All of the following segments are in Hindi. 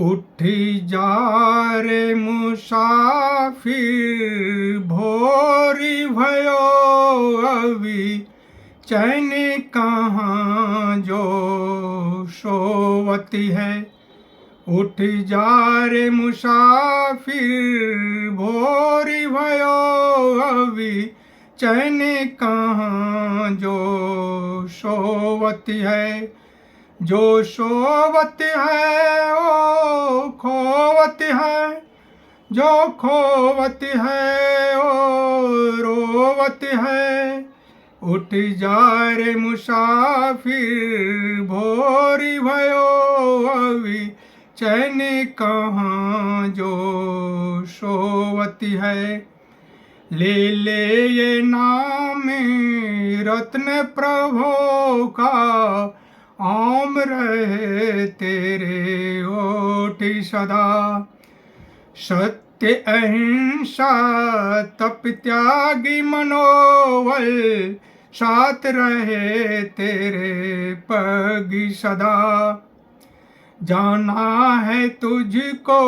उठी जा रे मुसाफिर भोरी भयो अभी चैन कहाँ जो सोवती है। उठ जा रे मुसाफिर भोरी भयो अभी चैन कहाँ जो सोवती है। जो सोवत है ओ खोवत है, जो खोवत है ओ रोवत है। उठ जा रे मुसाफिर भोरी भयो अभी चैन कहाँ जो सोवती है। ले ले ये नाम रत्न प्रभो का आम रहे तेरे ओठ सदा। सत्य अहिंसा तप त्यागी मनोबल साथ रहे तेरे पग सदा। जाना है तुझको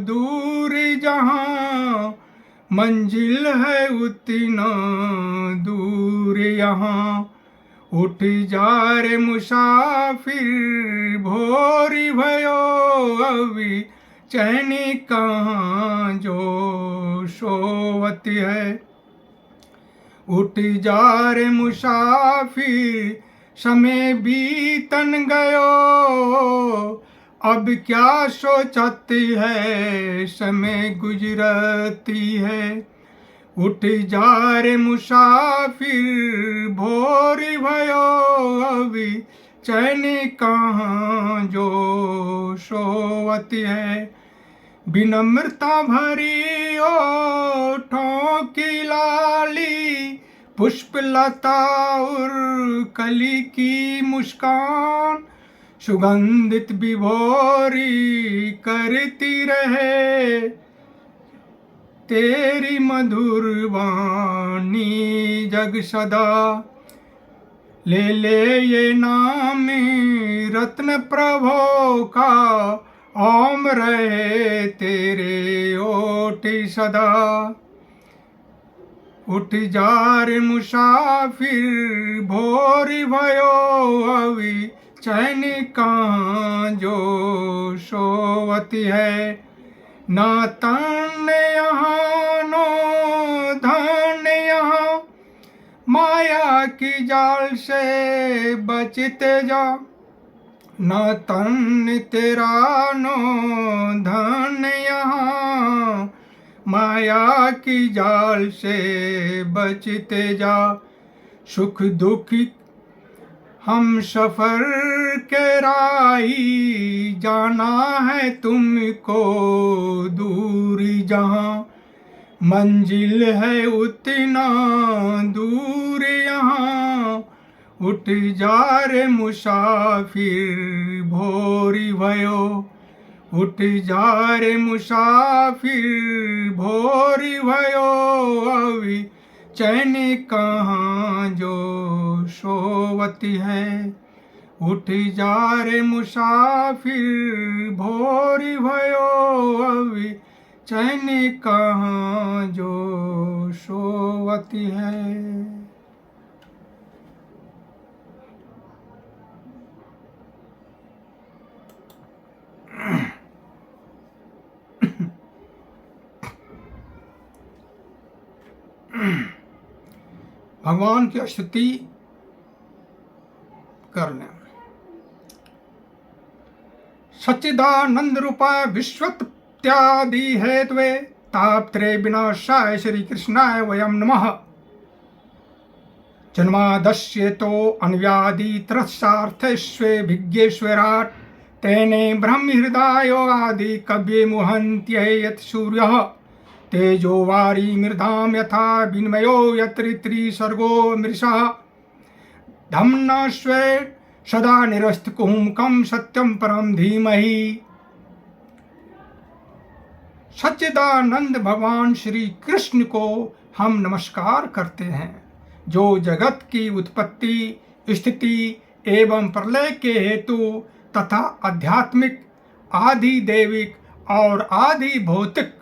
दूर जहाँ मंजिल है उतना दूर यहाँ। उठ जा रे मुसाफिर भोरी भयो अभी चैन कहाँ जो सोवती है। उठ जा रे मुसाफिर समय बीतन गयो अब क्या सोचती है समय गुजरती है। उठ जा रे मुसाफिर भोरी भयो अभी चैन कहाँ जो सोवती है। विनम्रता भरी ओठों की लाली पुष्पलता और कली की मुस्कान सुगंधित विभोरी करती रहे तेरी मधुर वाणी जग सदा। ले ले ये नाम रत्न प्रभो का आम रहे तेरे ओठ सदा। उठ जा रे मुसाफिर भोरी भयो अभी चैन कहाँ जो सोवती है। ना तन यहाँ नो धन यहाँ माया की जाल से बचते जा। न तन तेरा नो धन यहाँ माया की जाल से बचते जा। सुख दुख हम सफर के राही जाना है तुमको दूर जहाँ मंजिल है उतना दूर यहाँ। उठ जा रे मुसाफिर भोरी भयो। उठ जा रे मुसाफिर भोरी भयो अभी चैन कहाँ जो सोवती है। उठ जा रे मुसाफिर भोरी भयो अभी चैन कहाँ जो सोवती है। भगवान की स्तुति कर लें। सच्चिदानंद रूपाय विश्वत्यादि हेतवे तापत्रे विनाशाय श्री कृष्णाय वयम नमः। जन्मादस्य तो अन्व्यादि त्रस्सार्थस्वे भिज्ञेश्वराट तेने ब्रह्म हृदयो आदि कव्ये मुहन्त्ये यत् सूर्यः तेजो वारी मृदाम यथा विनिमयो यत्र त्रिसर्गो मृषः। धम्ना स्वे सदा निरस्तकुहुमकं सत्यम परम धीमहि। सच्चिदानंद भगवान श्री कृष्ण को हम नमस्कार करते हैं, जो जगत की उत्पत्ति, स्थिति एवं प्रलय के हेतु तथा आध्यात्मिक आदि दैविक और आदि भौतिक,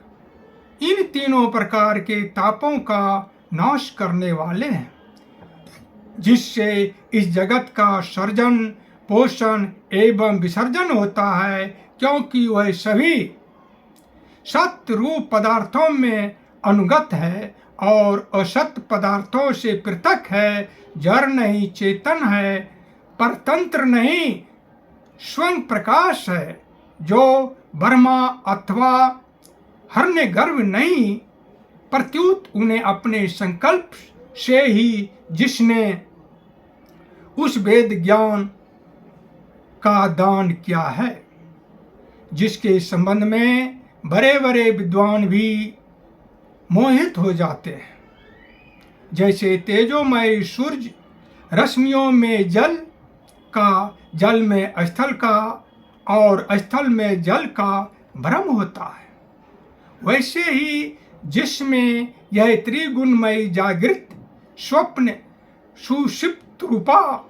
इन तीनों प्रकार के तापों का नाश करने वाले हैं, जिससे इस जगत का सर्जन, पोषण एवं विसर्जन होता है, क्योंकि वह सभी सत्य रूप पदार्थों में अनुगत है और असत पदार्थों से पृथक है, जड़ नहीं, चेतन है, परतंत्र नहीं, स्वयं प्रकाश है, जो ब्रह्मा अथवा हिरण्यगर्भ नहीं, प्रत्युत उन्हें अपने संकल्प से ही जिसने उस वेद ज्ञान का दान किया है, जिसके संबंध में बड़े बड़े विद्वान भी मोहित हो जाते हैं। जैसे तेजोमय सूर्य रश्मियों में जल का, जल में स्थल का और स्थल में जल का भ्रम होता है, वैसे ही जिसमें यह त्रिगुणमय जागृत, स्वप्न, सुषुप्त रूपा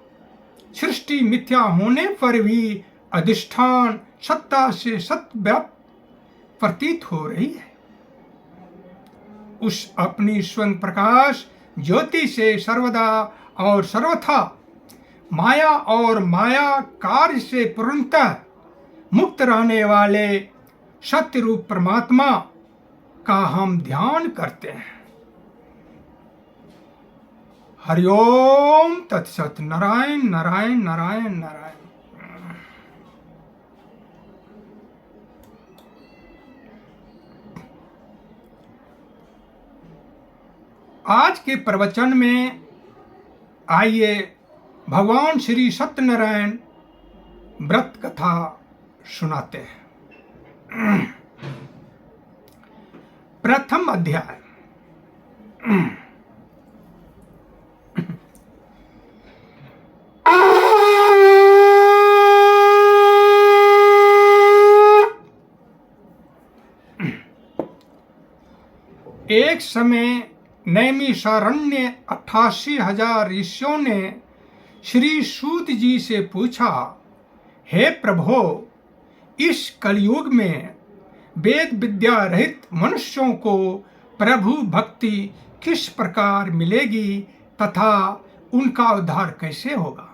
सृष्टि मिथ्या होने पर भी अधिष्ठान सत्ता से सत्व्याप्त प्रतीत हो रही है, उस अपनी स्वयं प्रकाश ज्योति से सर्वदा और सर्वथा माया और माया कार्य से पूर्णतः मुक्त रहने वाले सत्य रूप परमात्मा का हम ध्यान करते हैं। हरिओम तत्सत। नारायण नारायण नारायण नारायण। आज के प्रवचन में आइए भगवान श्री सत्यनारायण व्रत कथा सुनाते हैं। प्रथम अध्याय। एक समय नैमिषारण्य 88,000 ऋषियों ने श्री सूत जी से पूछा, हे प्रभो, इस कलयुग में वेद विद्या रहित मनुष्यों को प्रभु भक्ति किस प्रकार मिलेगी तथा उनका उद्धार कैसे होगा?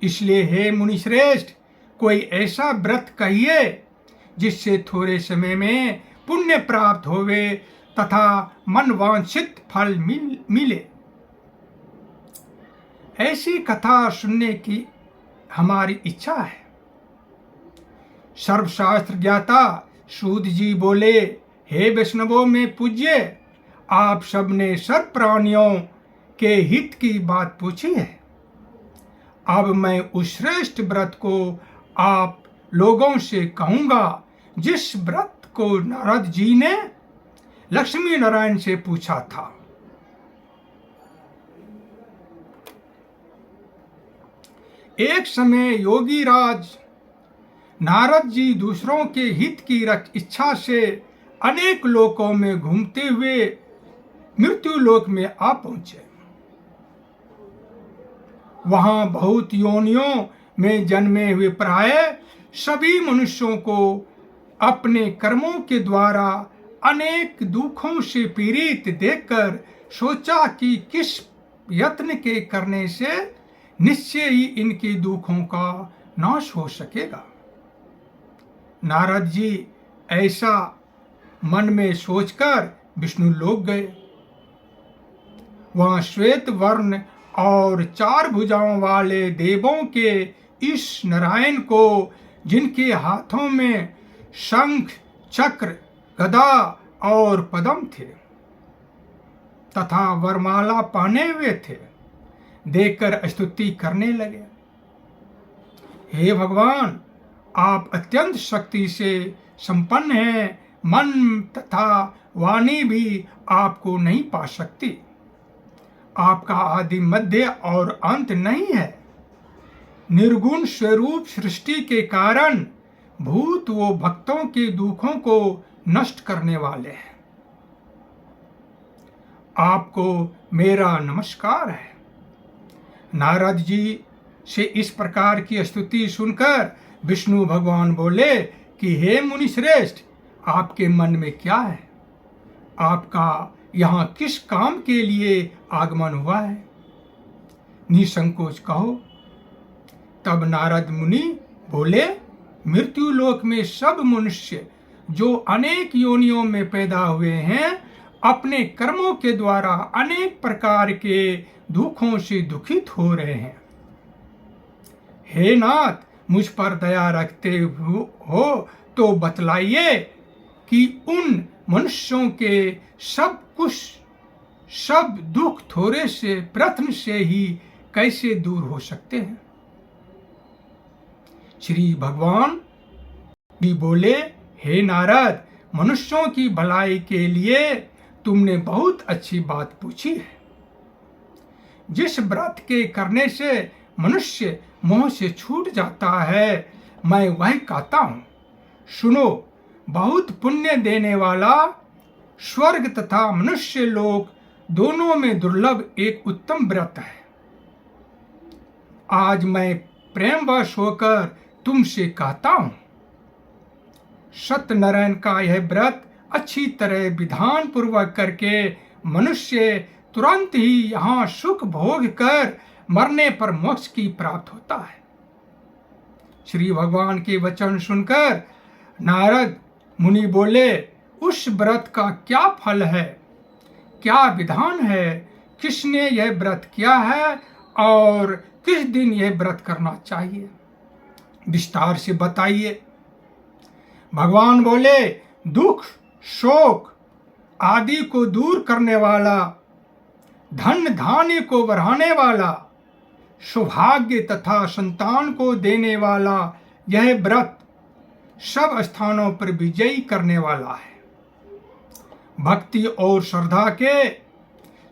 इसलिए हे मुनिश्रेष्ठ, कोई ऐसा व्रत कहिए जिससे थोड़े समय में पुण्य प्राप्त होवे तथा मन वांछित फल मिले। ऐसी कथा सुनने की हमारी इच्छा है। सर्वशास्त्र ज्ञाता सूत जी बोले, हे वैष्णवों में पूज्य, आप सबने सर्व प्राणियों के हित की बात पूछी है। अब मैं उस श्रेष्ठ व्रत को आप लोगों से कहूंगा जिस व्रत को नारद जी ने लक्ष्मी नारायण से पूछा था। एक समय योगी राज नारद जी दूसरों के हित की इच्छा से अनेक लोकों में घूमते हुए मृत्यु लोक में आ पहुंचे। वहां बहुत योनियों में जन्मे हुए प्राय सभी मनुष्यों को अपने कर्मों के द्वारा अनेक दुखों से पीड़ित देखकर सोचा कि किस यत्न के करने से निश्चय ही इनके दुखों का नाश हो सकेगा। नारद जी ऐसा मन में सोचकर विष्णु लोक गए। वहां श्वेत वर्ण और 4 भुजाओं वाले देवों के इस नारायण को, जिनके हाथों में शंख, चक्र, गदा और पद्म थे तथा वरमाला पहने हुए थे, देखकर स्तुति करने लगे। हे भगवान, आप अत्यंत शक्ति से संपन्न हैं, मन तथा वाणी भी आपको नहीं पा सकती। आपका आदि मध्य और अंत नहीं है। निर्गुण स्वरूप सृष्टि के कारण भूत वो भक्तों के दुखों को नष्ट करने वाले हैं। आपको मेरा नमस्कार है। नारद जी से इस प्रकार की स्तुति सुनकर विष्णु भगवान बोले कि हे मुनि श्रेष्ठ, आपके मन में क्या है? आपका यहाँ किस काम के लिए आगमन हुआ है? निसंकोच कहो। तब नारद मुनि बोले, मृत्यु लोक में सब मनुष्य जो अनेक योनियों में पैदा हुए हैं, अपने कर्मों के द्वारा अनेक प्रकार के दुखों से दुखित हो रहे हैं। हे नाथ, मुझ पर दया रखते हो तो बतलाइए कि उन मनुष्यों के सब दुख थोड़े से प्रयत्न से ही कैसे दूर हो सकते हैं? श्री भगवान भी बोले, हे नारद, मनुष्यों की भलाई के लिए तुमने बहुत अच्छी बात पूछी है। जिस व्रत के करने से मनुष्य मोह से छूट जाता है, मैं वही कहता हूँ। सुनो, बहुत पुण्य देने वाला, स्वर्ग तथा मनुष्य लोक दोनों में दुर्लभ एक उत्तम व्रत है। आज मैं प्रेमवश होकर तुमसे कहता हूँ, सत्यनारायण का यह व्रत अच्छी तरह विधान पूर्वक करके मनुष्य तुरंत ही यहाँ सुख भोग कर मरने पर मोक्ष की प्राप्त होता है। श्री भगवान के वचन सुनकर नारद मुनि बोले, उस व्रत का क्या फल है, क्या विधान है, किसने यह व्रत किया है और किस दिन यह व्रत करना चाहिए, विस्तार से बताइए। भगवान बोले, दुख, शोक आदि को दूर करने वाला, धन धान्य को बढ़ाने वाला, सौभाग्य तथा संतान को देने वाला यह व्रत सब स्थानों पर विजयी करने वाला है। भक्ति और श्रद्धा के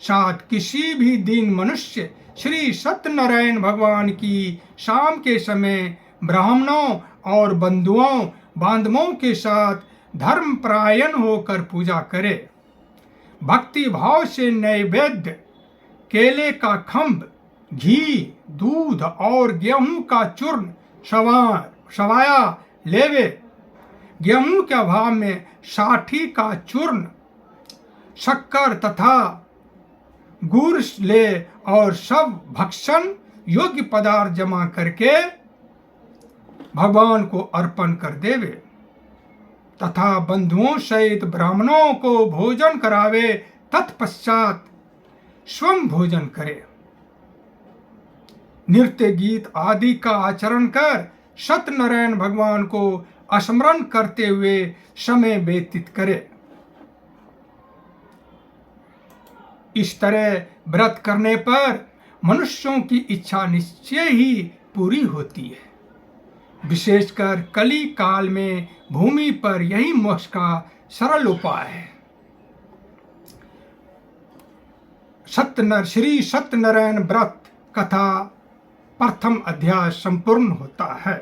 साथ किसी भी दिन मनुष्य श्री सत्यनारायण भगवान की शाम के समय ब्राह्मणों और बंधुओं बांधवों के साथ धर्मपरायण होकर पूजा करे। भक्ति भाव से नैवेद्य, केले का खंभ, घी, दूध और गेहूं का चूर्ण सवाया लेवे। गेहूं के अभाव में साठी का चूर्ण, शक्कर तथा गुड़ ले और सब भक्षण योग्य पदार्थ जमा करके भगवान को अर्पण कर देवे तथा बंधुओं सहित ब्राह्मणों को भोजन करावे, तत्पश्चात स्वयं भोजन करे। नृत्य गीत आदि का आचरण कर सत्यनारायण भगवान को स्मरण करते हुए समय व्यतीत करे। इस तरह व्रत करने पर मनुष्यों की इच्छा निश्चय ही पूरी होती है। विशेषकर कली काल में भूमि पर यही मोक्ष का सरल उपाय है। श्री सत्यनारायण व्रत कथा प्रथम अध्याय संपूर्ण होता है।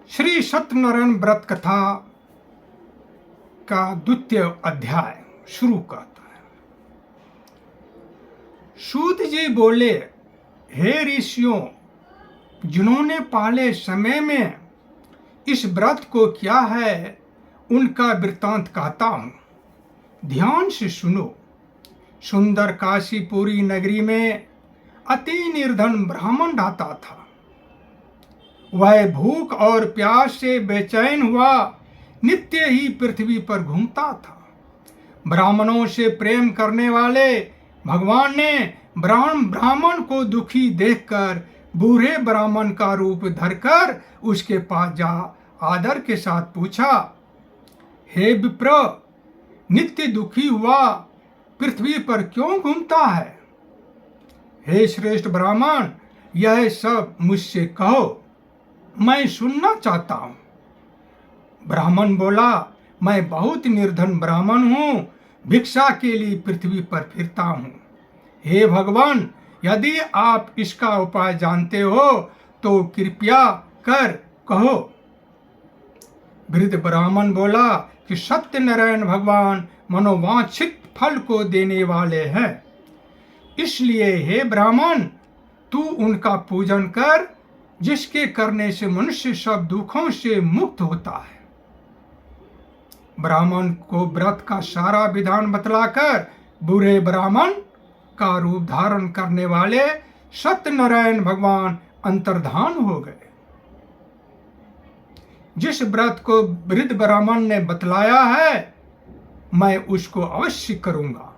श्री सत्यनारायण व्रत कथा का द्वितीय अध्याय शुरू करता है। सूत जी बोले, हे ऋषियों, जिन्होंने पहले समय में इस व्रत को किया है, उनका वृत्तांत कहता हूं, ध्यान से सुनो। सुंदर काशीपुरी नगरी में अति निर्धन ब्राह्मण रहता था। वह भूख और प्यास से बेचैन हुआ नित्य ही पृथ्वी पर घूमता था। ब्राह्मणों से प्रेम करने वाले भगवान ने ब्राह्मण को दुखी देखकर बूढ़े ब्राह्मण का रूप धरकर उसके पास जा आदर के साथ पूछा, हे विप्र, नित्य दुखी हुआ पृथ्वी पर क्यों घूमता है? हे श्रेष्ठ ब्राह्मण, यह सब मुझसे कहो, मैं सुनना चाहता हूं। ब्राह्मण बोला, मैं बहुत निर्धन ब्राह्मण हूं, भिक्षा के लिए पृथ्वी पर फिरता हूं। हे भगवान, यदि आप इसका उपाय जानते हो तो कृपया कर कहो। वृद्ध ब्राह्मण बोला कि सत्यनारायण भगवान मनोवांछित फल को देने वाले हैं, इसलिए हे ब्राह्मण तू उनका पूजन कर, जिसके करने से मनुष्य सब दुखों से मुक्त होता है। ब्राह्मण को व्रत का सारा विधान बतलाकर बुरे ब्राह्मण का रूप धारण करने वाले सत्यनारायण भगवान अंतर्धान हो गए। जिस व्रत को वृद्ध ब्राह्मण ने बतलाया है मैं उसको अवश्य करूंगा,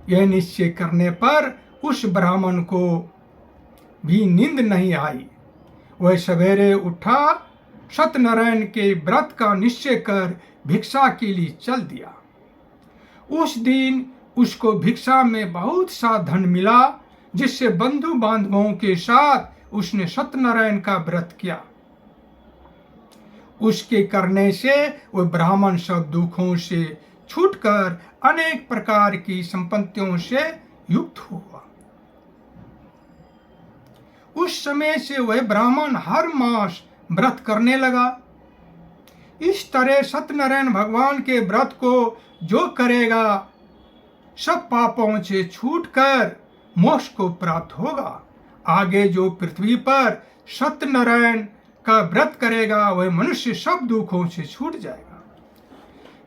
यह निश्चय करने पर उस ब्राह्मण को भी नींद नहीं आई। वह सवेरे उठा, सत्यनारायण के व्रत का निश्चय कर भिक्षा के लिए चल दिया। उस दिन उसको भिक्षा में बहुत सा धन मिला, जिससे बंधु बांधवों के साथ उसने सत्यनारायण का व्रत किया। उसके करने से वह ब्राह्मण सब दुखों से छूटकर अनेक प्रकार की संपत्तियों से युक्त हुआ। उस समय से वह ब्राह्मण हर मास व्रत करने लगा। इस तरह सत्यनारायण भगवान के व्रत को जो करेगा सब पापों से छूटकर मोक्ष को प्राप्त होगा। आगे जो पृथ्वी पर सत्यनारायण का व्रत करेगा वह मनुष्य सब दुखों से छूट जाएगा।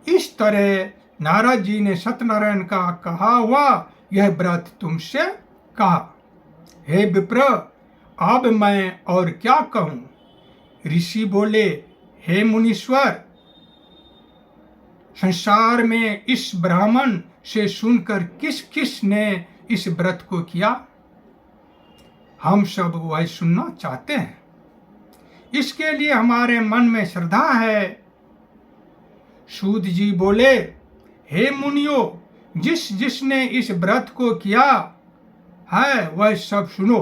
इस तरह नारद जी ने सत्यनारायण का कहा हुआ यह व्रत तुमसे कहा। हे विप्र, अब मैं और क्या कहूं? ऋषि बोले, हे मुनीश्वर, संसार में इस ब्राह्मण से सुनकर किस किस ने इस व्रत को किया? हम सब वह सुनना चाहते हैं। इसके लिए हमारे मन में श्रद्धा है। सूत जी बोले, हे मुनियों, जिसने इस व्रत को किया है वह सब सुनो।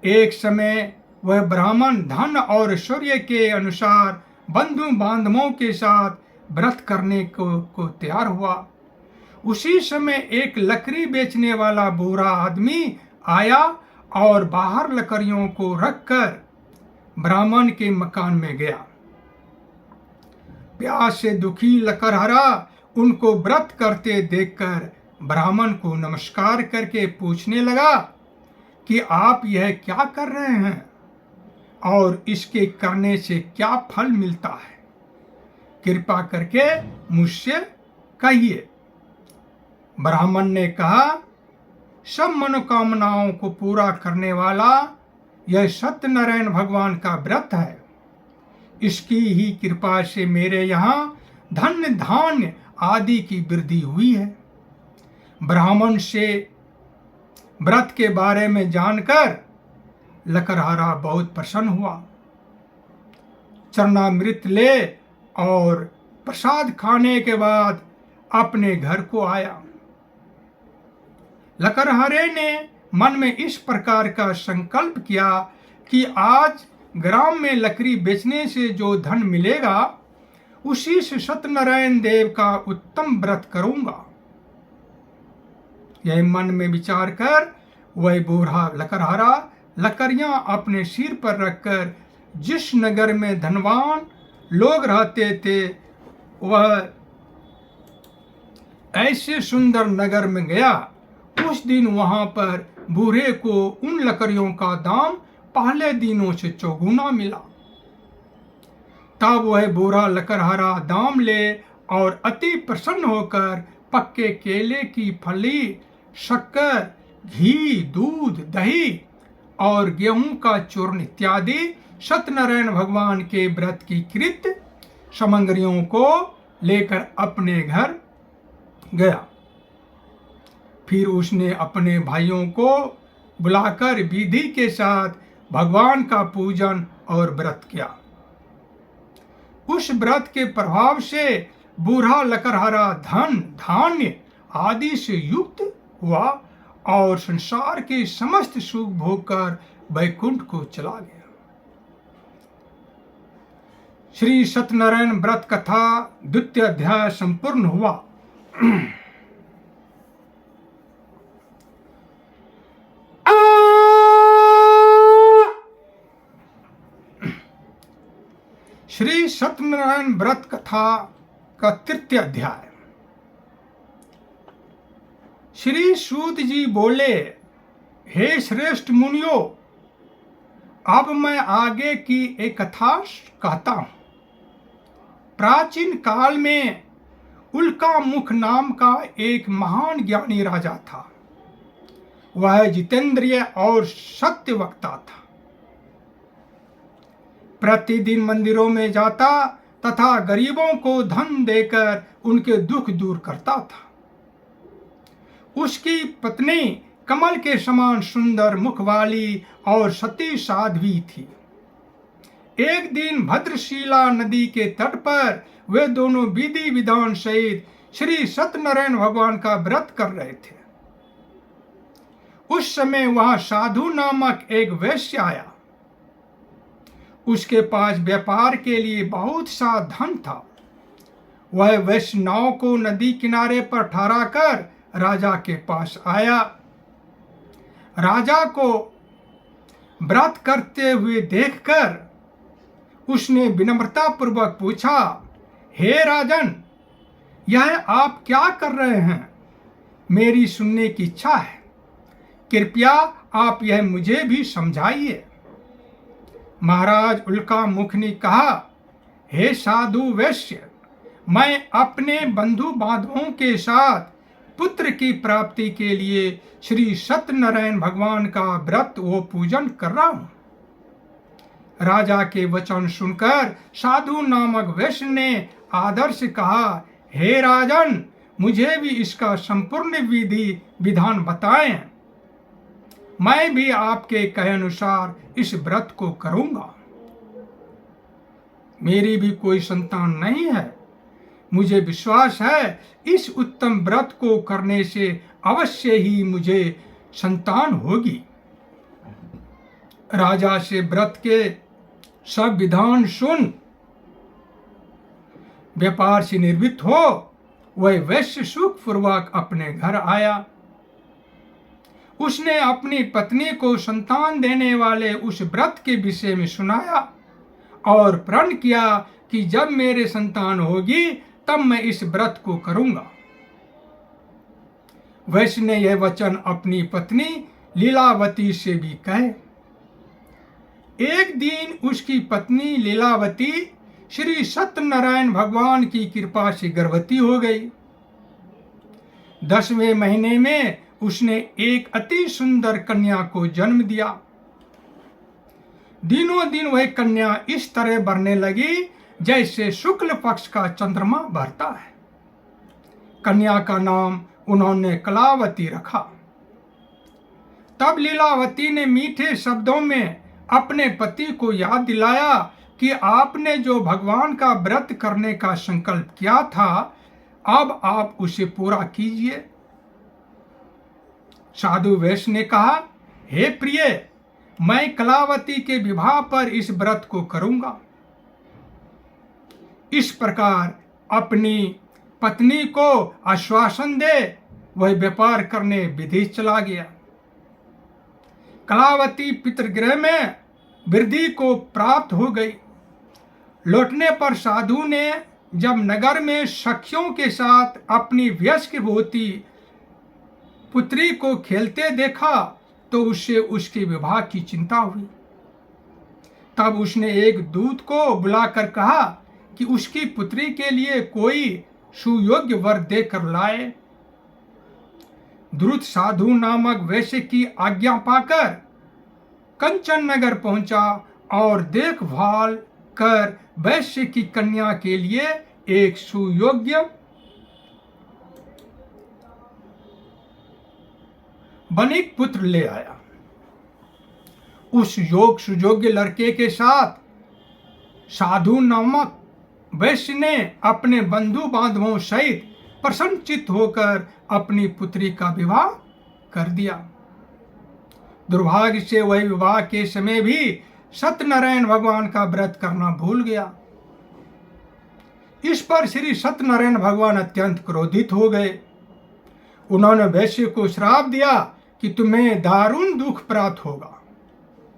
एक समय वह ब्राह्मण धन और ऐश्वर्य के अनुसार बंधु बांधवों के साथ व्रत करने को तैयार हुआ। उसी समय एक लकड़ी बेचने वाला बूढ़ा आदमी आया और बाहर लकड़ियों को रखकर ब्राह्मण के मकान में गया। प्यास से दुखी लकड़हारा उनको व्रत करते देखकर ब्राह्मण को नमस्कार करके पूछने लगा कि आप यह क्या कर रहे हैं और इसके करने से क्या फल मिलता है? कृपा करके मुझसे कहिए। ब्राह्मण ने कहा, सब मनोकामनाओं को पूरा करने वाला यह सत्यनारायण भगवान का व्रत है। इसकी ही कृपा से मेरे यहाँ धन धान्य आदि की वृद्धि हुई है। ब्राह्मण से व्रत के बारे में जानकर लकड़हारा बहुत प्रसन्न हुआ। चरणामृत ले और प्रसाद खाने के बाद अपने घर को आया। लकड़हारे ने मन में इस प्रकार का संकल्प किया कि आज ग्राम में लकड़ी बेचने से जो धन मिलेगा उसी से सत्यनारायण देव का उत्तम व्रत करूंगा। यह मन में विचार कर वह बूढ़ा लकड़हारा लकड़ियां अपने सिर पर रखकर जिस नगर में धनवान लोग रहते थे वह ऐसे सुंदर नगर में गया। उस दिन वहां पर बूढ़े को उन लकड़ियों का दाम पहले दिनों से चौगुना मिला। तब वह बूढ़ा लकड़हारा दाम ले और अति प्रसन्न होकर पक्के केले की फली, शक्कर, घी, दूध, दही और गेहूं का चूर्ण इत्यादि सत्यनारायण भगवान के व्रत की कृत सामग्रियों को लेकर अपने घर गया। फिर उसने अपने भाइयों को बुलाकर विधि के साथ भगवान का पूजन और व्रत किया। उस व्रत के प्रभाव से बूढ़ा लकड़हारा धन धान्य आदि से युक्त हुआ और संसार के समस्त सुख भोग कर वैकुंठ को चला गया। श्री सत्यनारायण व्रत कथा द्वितीय अध्याय संपूर्ण हुआ। श्री सत्यनारायण व्रत कथा का तृतीय अध्याय। श्री सूत जी बोले, हे श्रेष्ठ मुनियों, अब मैं आगे की एक कथा कहता हूं। प्राचीन काल में उल्कामुख नाम का एक महान ज्ञानी राजा था। वह जितेंद्रिय और सत्य वक्ता था। प्रतिदिन मंदिरों में जाता तथा गरीबों को धन देकर उनके दुख दूर करता था। उसकी पत्नी कमल के समान सुंदर मुख वाली और सती साध्वी थी। एक दिन भद्रशिला नदी के तट पर वे दोनों विधि विधान सहित श्री सत्यनारायण भगवान का व्रत कर रहे थे। उस समय वहां साधु नामक एक वैश्य आया। उसके पास व्यापार के लिए बहुत सा धन था। वह वैश्य नाव को नदी किनारे पर ठहरा कर राजा के पास आया। राजा को व्रत करते हुए देखकर उसने विनम्रता पूर्वक पूछा, हे राजन, यह आप क्या कर रहे हैं? मेरी सुनने की इच्छा है। कृपया आप यह मुझे भी समझाइए। महाराज उल्कामुख ने कहा, हे साधु वैश्य, मैं अपने बंधु बांधवों के साथ पुत्र की प्राप्ति के लिए श्री सत्यनारायण भगवान का व्रत व पूजन कर रहा हूं। राजा के वचन सुनकर साधु नामक वैश्य ने आदर से कहा, हे राजन, मुझे भी इसका संपूर्ण विधि विधान बताएं। मैं भी आपके कहे अनुसार इस व्रत को करूंगा। मेरी भी कोई संतान नहीं है। मुझे विश्वास है इस उत्तम व्रत को करने से अवश्य ही मुझे संतान होगी। राजा से व्रत के सब विधान सुन व्यापार से निर्वृत्त हो वह वैश्य सुखपूर्वक अपने घर आया। उसने अपनी पत्नी को संतान देने वाले उस व्रत के विषय में सुनाया और प्रण किया कि जब मेरे संतान होगी तब मैं इस व्रत को करूंगा। वैश्य ने यह वचन अपनी पत्नी लीलावती से भी कहे। एक दिन उसकी पत्नी लीलावती श्री सत्यनारायण भगवान की कृपा से गर्भवती हो गई। 10वें महीने में उसने एक अति सुंदर कन्या को जन्म दिया। दिनों दिन वह कन्या इस तरह बढ़ने लगी जैसे शुक्ल पक्ष का चंद्रमा बढ़ता है। कन्या का नाम उन्होंने कलावती रखा। तब लीलावती ने मीठे शब्दों में अपने पति को याद दिलाया कि आपने जो भगवान का व्रत करने का संकल्प किया था, अब आप उसे पूरा कीजिए। साधु वैश्य ने कहा, हे प्रिय, मैं कलावती के विवाह पर इस व्रत को करूंगा। इस प्रकार अपनी पत्नी को आश्वासन दे वह व्यापार करने विदेश चला गया। कलावती पितृगृह में वृद्धि को प्राप्त हो गई। लौटने पर साधु ने जब नगर में सखियों के साथ अपनी वयस्क होती पुत्री को खेलते देखा तो उससे उसके विवाह की चिंता हुई। तब उसने एक दूत को बुलाकर कहा कि उसकी पुत्री के लिए कोई सुयोग्य वर देकर लाए। द्रुत साधु नामक वैश्य की आज्ञा पाकर कंचन नगर पहुंचा और देखभाल कर वैश्य की कन्या के लिए एक सुयोग्य बनिक पुत्र ले आया। उस सुयोग्य लड़के के साथ साधु नामक वैश्य ने अपने बंधु बांधवों सहित प्रसन्नचित्त होकर अपनी पुत्री का विवाह कर दिया। दुर्भाग्य से वह विवाह के समय भी सत्यनारायण भगवान का व्रत करना भूल गया। इस पर श्री सत्यनारायण भगवान अत्यंत क्रोधित हो गए। उन्होंने वैश्य को श्राप दिया कि तुम्हें दारुण दुख प्राप्त होगा,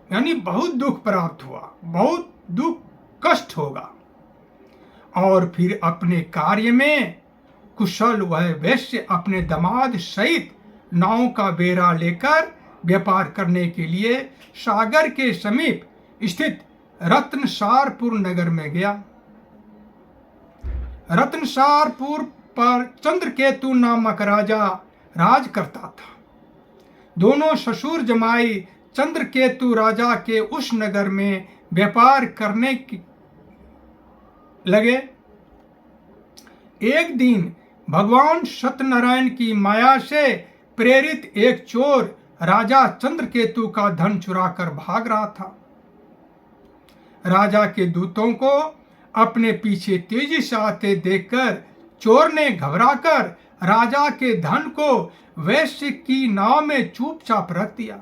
यानी बहुत दुख प्राप्त हुआ, बहुत दुख कष्ट होगा। और फिर अपने कार्य में कुशल वह वैश्य अपने दामाद सहित नाव का बेड़ा लेकर व्यापार करने के लिए सागर के समीप स्थित रत्नसारपुर नगर में गया। रत्नसारपुर पर चंद्रकेतु नामक राजा राज करता था। दोनों ससुर जमाई चंद्रकेतु राजा के उस नगर में व्यापार करने लगे। एक दिन भगवान सत्यनारायण की माया से प्रेरित एक चोर राजा चंद्रकेतु का धन चुराकर भाग रहा था। राजा के दूतों को अपने पीछे तेजी से आते देखकर चोर ने घबराकर राजा के धन को वैश्य की नाव में चुपचाप रख दिया,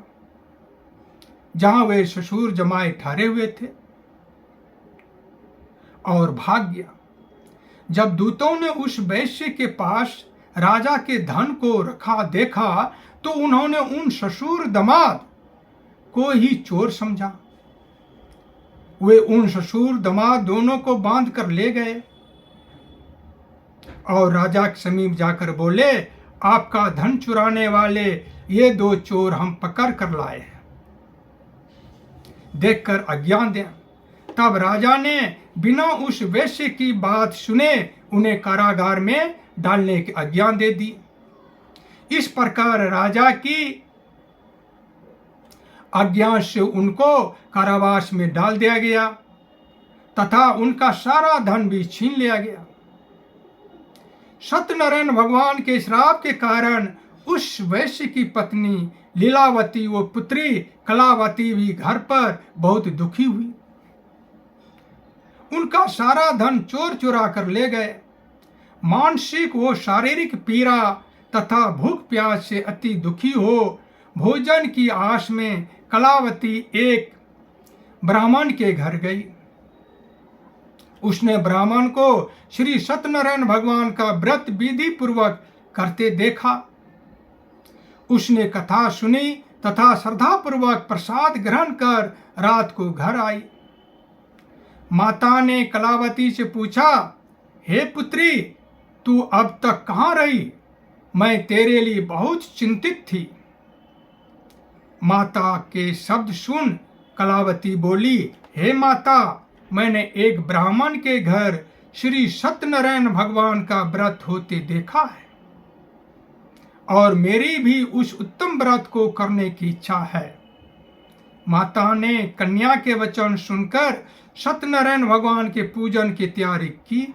जहां वे ससुर जमाए ठहरे हुए थे, और भाग गया। जब दूतों ने उस वैश्य के पास राजा के धन को रखा देखा तो उन्होंने उन ससुर दामाद को ही चोर समझा। वे उन ससुर दामाद दोनों को बांध कर ले गए और राजा के समीप जाकर बोले, आपका धन चुराने वाले ये दो चोर हम पकड़ कर लाए हैं, देखकर आज्ञा दें। तब राजा ने बिना उस वैश्य की बात सुने उन्हें कारागार में डालने की आज्ञा दे दी। इस प्रकार राजा की आज्ञा से उनको कारावास में डाल दिया गया तथा उनका सारा धन भी छीन लिया गया। सत्यनारायण भगवान के श्राप के कारण उस वैश्य की पत्नी लीलावती व पुत्री कलावती भी घर पर बहुत दुखी हुई। उनका सारा धन चोर चुरा कर ले गए। मानसिक व शारीरिक पीड़ा तथा भूख प्यास से अति दुखी हो भोजन की आस में कलावती एक ब्राह्मण के घर गई। उसने ब्राह्मण को श्री सत्यनारायण भगवान का व्रत विधि पूर्वक करते देखा। उसने कथा सुनी तथा श्रद्धा पूर्वक प्रसाद ग्रहण कर रात को घर आई। माता ने कलावती से पूछा, हे पुत्री, तू अब तक कहाँ रही? मैं तेरे लिए बहुत चिंतित थी। माता के शब्द सुन कलावती बोली, हे माता, मैंने एक ब्राह्मण के घर श्री सत्यनारायण भगवान का व्रत होते देखा है और मेरी भी उस उत्तम व्रत को करने की इच्छा है। माता ने कन्या के वचन सुनकर सत्यनारायण भगवान के पूजन की तैयारी की।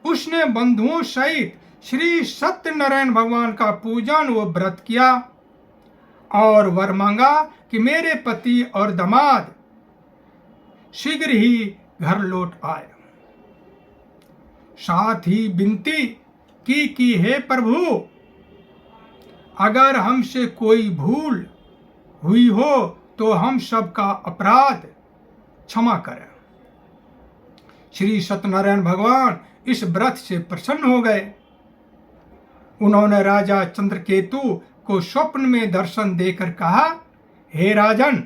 उसने बंधुओं सहित श्री सत्यनारायण भगवान का पूजन व व्रत किया और वर मांगा कि मेरे पति और दामाद शीघ्र ही घर लौट आए। साथ ही विनती की कि हे प्रभु, अगर हमसे कोई भूल हुई हो तो हम सबका अपराध क्षमा करें। श्री सत्यनारायण भगवान इस व्रत से प्रसन्न हो गए। उन्होंने राजा चंद्रकेतु को स्वप्न में दर्शन देकर कहा, हे राजन,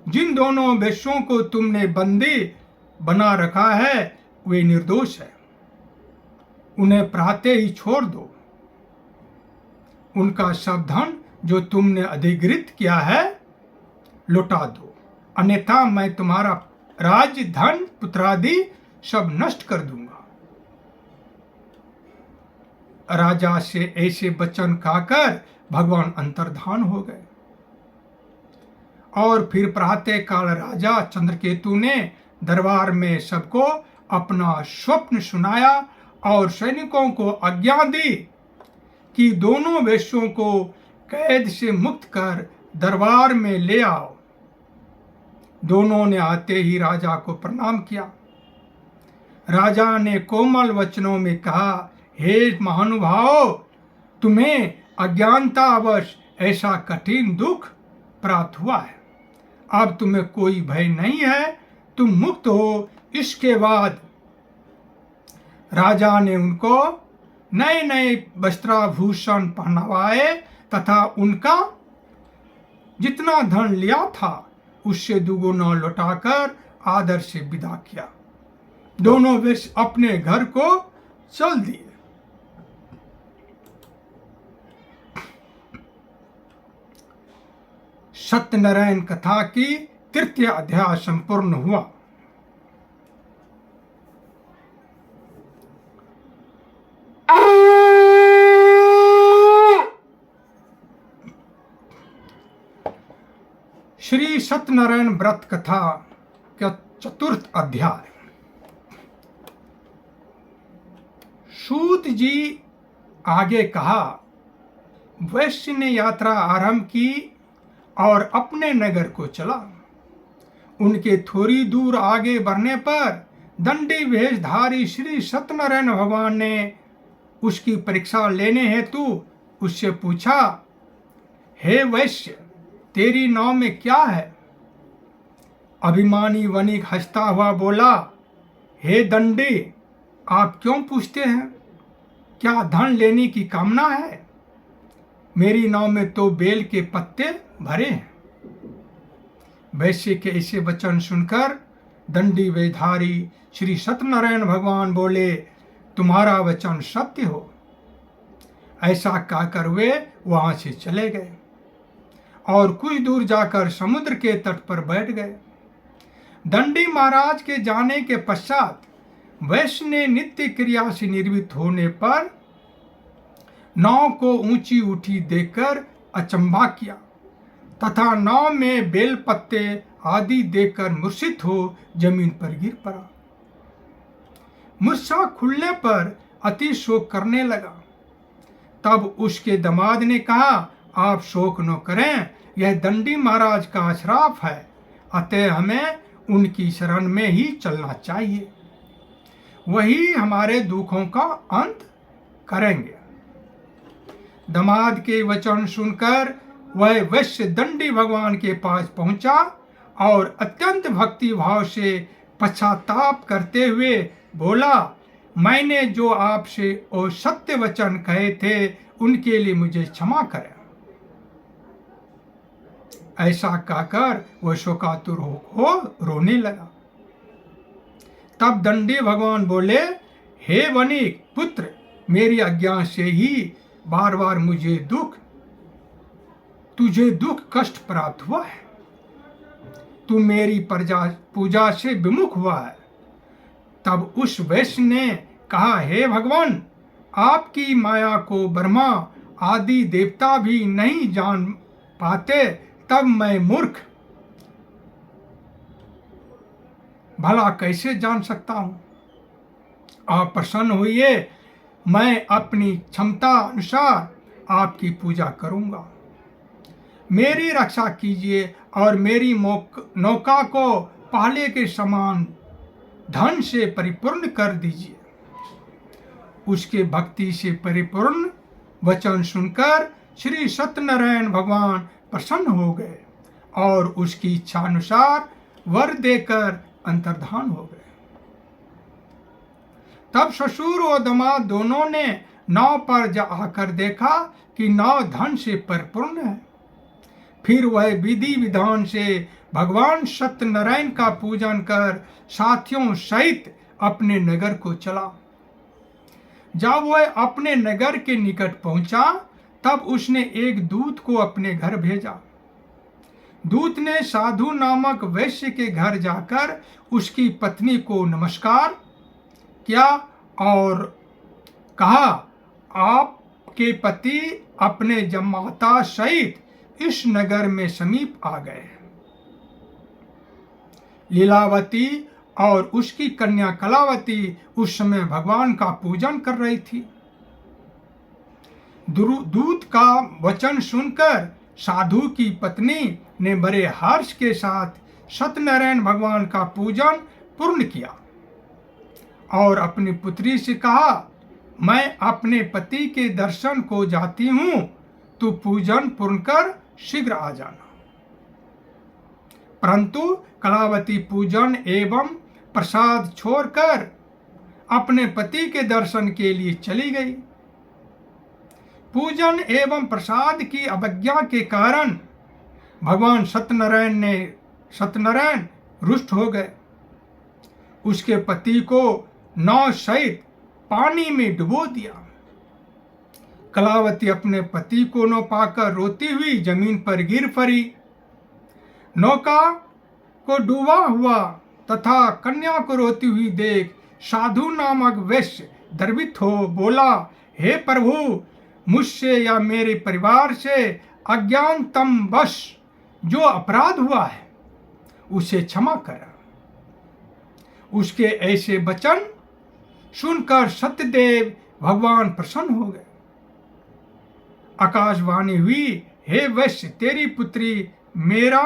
जिन दोनों वैश्यों को तुमने बंदी बना रखा है वे निर्दोष है। उन्हें प्रातः ही छोड़ दो। उनका सब धन जो तुमने अधिगृहित किया है लौटा दो, अन्यथा मैं तुम्हारा राज्य, धन, पुत्रादि सब नष्ट कर दूंगा। राजा से ऐसे वचन कहकर भगवान अंतर्धान हो गए। और फिर प्रातः काल राजा चंद्रकेतु ने दरबार में सबको अपना स्वप्न सुनाया और सैनिकों को आज्ञा दी कि दोनों वैश्यों को कैद से मुक्त कर दरबार में ले आओ। दोनों ने आते ही राजा को प्रणाम किया। राजा ने कोमल वचनों में कहा, हे महानुभाव, तुम्हें अज्ञानतावश ऐसा कठिन दुख प्राप्त हुआ है। अब तुम्हें कोई भय नहीं है, तुम मुक्त हो। इसके बाद राजा ने उनको नए नए वस्त्राभूषण पहनावाए तथा उनका जितना धन लिया था उससे दुगुना लौटाकर आदर से विदा किया। दोनों वैश्य अपने घर को चल दिए। सत्यनारायण कथा की तृतीय अध्याय संपूर्ण हुआ। श्री सत्यनारायण व्रत कथा का चतुर्थ अध्याय। सूत जी आगे कहा, वैश्य ने यात्रा आरंभ की और अपने नगर को चला। उनके थोड़ी दूर आगे बढ़ने पर दंडी वेशधारी श्री सत्यनारायण भगवान ने उसकी परीक्षा लेने हेतु उससे पूछा, हे वैश्य, तेरी नाव में क्या है? अभिमानी वणिक हंसता हुआ बोला, हे दंडी, आप क्यों पूछते हैं? क्या धन लेने की कामना है? मेरी नाव में तो बेल के पत्ते भरे हैं। वैश्य के ऐसे वचन सुनकर दंडी वेशधारी श्री सत्यनारायण भगवान बोले, तुम्हारा वचन सत्य हो। ऐसा कहकर वे वहां से चले गए और कुछ दूर जाकर समुद्र के तट पर बैठ गए। दंडी महाराज के जाने के पश्चात वैश्य ने नित्य क्रिया से निर्वृत्त होने पर नाव को ऊंची उठी देखकर अचंभा किया तथा नाव में बेल पत्ते आदि देखकर मूर्छित हो जमीन पर गिर पड़ा। मूर्छा खुलने पर अति शोक करने लगा। तब उसके दामाद ने कहा, आप शोक न करें, यह दंडी महाराज का श्राप है, अतः हमें उनकी शरण में ही चलना चाहिए, वही हमारे दुखों का अंत करेंगे। दामाद के वचन सुनकर वह वैश्य दंडी भगवान के पास पहुंचा और अत्यंत भक्ति भाव से पश्चाताप करते हुए बोला, मैंने जो आपसे और सत्य वचन कहे थे उनके लिए मुझे क्षमा करें। ऐसा कहकर वह शोकातुर हो रोने लगा। तब दंडी भगवान बोले, हे वणिक पुत्र, मेरी आज्ञा से ही बार बार तुझे दुख कष्ट प्राप्त हुआ है। तू मेरी पूजा से विमुख हुआ है। तब उस वैश्य ने कहा, हे भगवान, आपकी माया को ब्रह्मा आदि देवता भी नहीं जान पाते, तब मैं मूर्ख भला कैसे जान सकता हूं? आप प्रसन्न होइए, मैं अपनी क्षमता अनुसार आपकी पूजा करूंगा। मेरी रक्षा कीजिए और मेरी नौका को पहले के समान धन से परिपूर्ण कर दीजिए। उसके भक्ति से परिपूर्ण वचन सुनकर श्री सत्यनारायण भगवान प्रसन्न हो गए और उसकी इच्छा अनुसार वर देकर अंतर्धान हो गए। तब ससुर और दामाद दोनों ने नाव पर आकर देखा कि नाव धन से परिपूर्ण है। फिर वह विधि विधान से भगवान सत्यनारायण का पूजन कर साथियों सहित अपने नगर को चला। जब वह अपने नगर के निकट पहुंचा, तब उसने एक दूत को अपने घर भेजा। दूत ने साधु नामक वैश्य के घर जाकर उसकी पत्नी को नमस्कार किया और कहा, आपके पति अपने जमाता सहित इस नगर में समीप आ गए। लीलावती और उसकी कन्या कलावती उस समय भगवान का पूजन कर रही थी। दूत का वचन सुनकर साधु की पत्नी ने बड़े हर्ष के साथ सत्यनारायण भगवान का पूजन पूर्ण किया और अपनी पुत्री से कहा, मैं अपने पति के दर्शन को जाती हूं, तू पूजन पूर्ण कर शीघ्र आ जाना। परंतु कलावती पूजन एवं प्रसाद छोड़कर अपने पति के दर्शन के लिए चली गई। पूजन एवं प्रसाद की अवज्ञा के कारण भगवान सत्यनारायण रुष्ट हो गए। उसके पति को नाव सहित पानी में डुबो दिया। कलावती अपने पति को न पाकर रोती हुई जमीन पर गिर पड़ी। नौका को डूबा हुआ तथा कन्या को रोती हुई देख साधु नामक वैश्य द्रवित हो बोला, हे प्रभु, मुझसे या मेरे परिवार से अज्ञानतम वश जो अपराध हुआ है उसे क्षमा कर। उसके ऐसे वचन सुनकर सत्यदेव भगवान प्रसन्न हो गए। आकाशवाणी हुई, हे वैश्य, तेरी पुत्री मेरा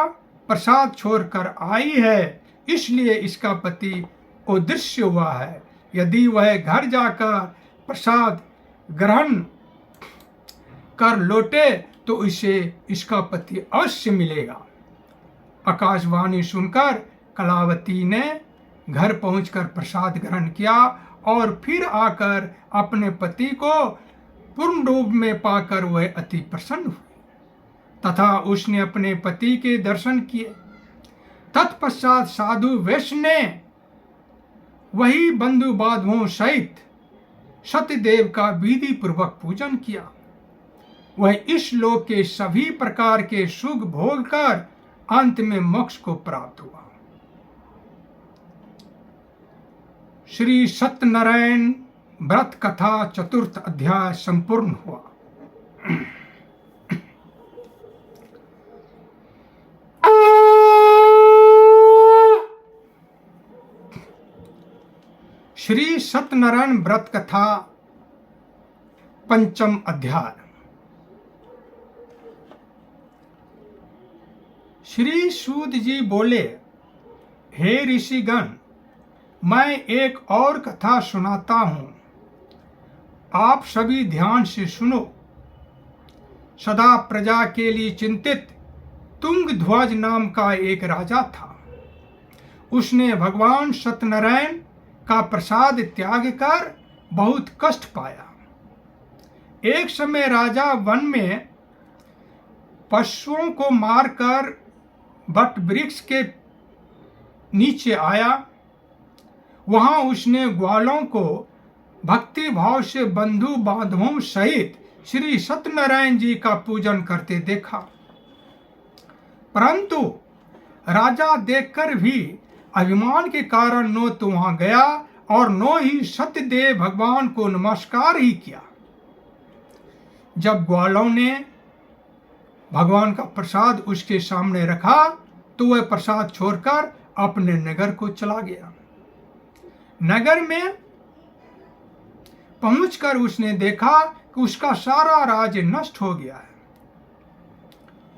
प्रसाद छोड़कर आई है, इसलिए इसका पति अदृश्य हुआ है। यदि वह घर जाकर प्रसाद ग्रहण कर लौटे तो इसे इसका पति अवश्य मिलेगा। आकाशवाणी सुनकर कलावती ने घर पहुंचकर प्रसाद ग्रहण किया और फिर आकर अपने पति को पूर्ण रूप में पाकर वह अति प्रसन्न हुई तथा उसने अपने पति के दर्शन किए। तत्पश्चात साधु वैश्य ने वही बंधु बांधवों सहित सत्यदेव का विधि पूर्वक पूजन किया। वह इस लोक के सभी प्रकार के सुख भोग कर अंत में मोक्ष को प्राप्त हुआ। श्री सत्यनारायण व्रत कथा चतुर्थ अध्याय संपूर्ण हुआ। श्री सत्यनारायण व्रत कथा पंचम अध्याय। श्री सूत जी बोले, हे ऋषिगण, मैं एक और कथा सुनाता हूं, आप सभी ध्यान से सुनो। सदा प्रजा के लिए चिंतित तुंगध्वज नाम का एक राजा था। उसने भगवान सत्यनारायण का प्रसाद त्याग कर बहुत कष्ट पाया। एक समय राजा वन में पशुओं को मारकर बट वृक्ष के नीचे आया। वहां उसने ग्वालों को भक्ति भाव से बंधु बांधवों सहित श्री सत्यनारायण जी का पूजन करते देखा। परंतु राजा देखकर भी अभिमान के कारण नो तो वहां गया और नो ही सत्यदेव भगवान को नमस्कार ही किया। जब ग्वालों ने भगवान का प्रसाद उसके सामने रखा तो वह प्रसाद छोड़कर अपने नगर को चला गया। नगर में पहुंचकर उसने देखा कि उसका सारा राज्य नष्ट हो गया है।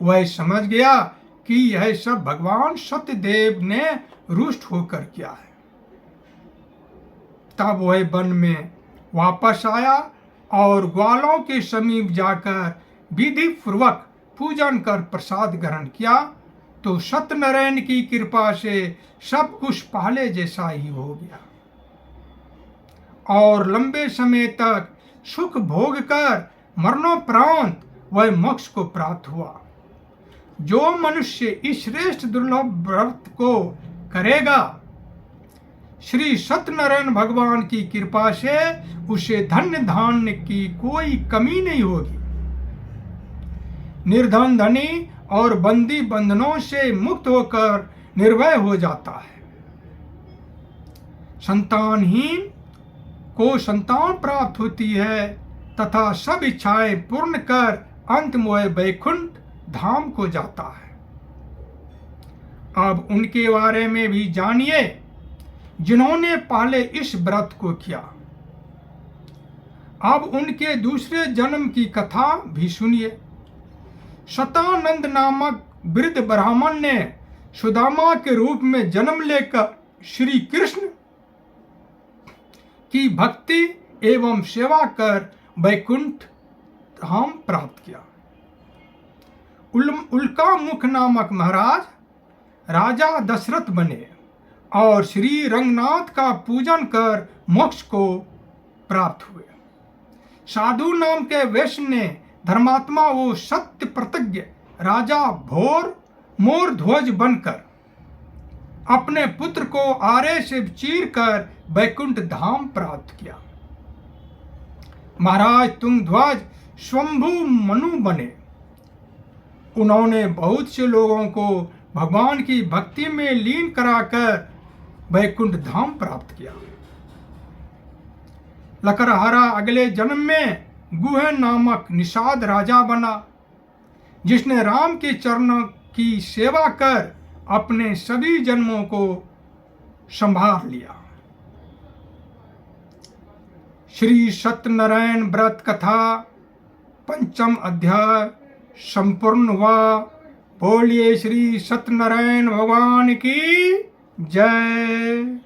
वह समझ गया कि यह सब भगवान सत्यदेव ने रुष्ट होकर किया है। तब वह वन में वापस आया और ग्वालों के समीप जाकर विधि पूर्वक पूजन कर प्रसाद ग्रहण किया तो सत्यनारायण की कृपा से सब कुछ पहले जैसा ही हो गया और लंबे समय तक सुख भोग कर मरणोपरांत वह मोक्ष को प्राप्त हुआ। जो मनुष्य इस श्रेष्ठ दुर्लभ व्रत को करेगा, श्री सत्यनारायण भगवान की कृपा से उसे धन्य धान्य की कोई कमी नहीं होगी। निर्धन धनी और बंदी बंधनों से मुक्त होकर निर्भय हो जाता है। संतानहीन को संतान प्राप्त होती है तथा सब इच्छाएं पूर्ण कर अंत में वैकुंठ धाम को जाता है। अब उनके बारे में भी जानिए जिन्होंने पहले इस व्रत को किया। अब उनके दूसरे जन्म की कथा भी सुनिए। शतानंद नामक वृद्ध ब्राह्मण ने सुदामा के रूप में जन्म लेकर श्री कृष्ण की भक्ति एवं सेवा कर वैकुंठ धाम प्राप्त किया। उल्कामुख नामक महाराज राजा दशरथ बने और श्री रंगनाथ का पूजन कर मोक्ष को प्राप्त हुए। साधु नाम के वैश्य ने धर्मात्मा वो सत्य प्रतिज्ञ राजा मोर ध्वज बनकर अपने पुत्र को आरे से चीर कर वैकुंठ धाम प्राप्त किया। महाराज तुंगध्वज स्वयंभू मनु बने। उन्होंने बहुत से लोगों को भगवान की भक्ति में लीन कराकर वैकुंठ धाम प्राप्त किया। लकड़हारा अगले जन्म में गुह नामक निषाद राजा बना, जिसने राम के चरणों की सेवा कर अपने सभी जन्मों को संभाल लिया। श्री सत्यनारायण व्रत कथा पंचम अध्याय संपूर्ण हुआ। बोलिए श्री सत्यनारायण भगवान की जय।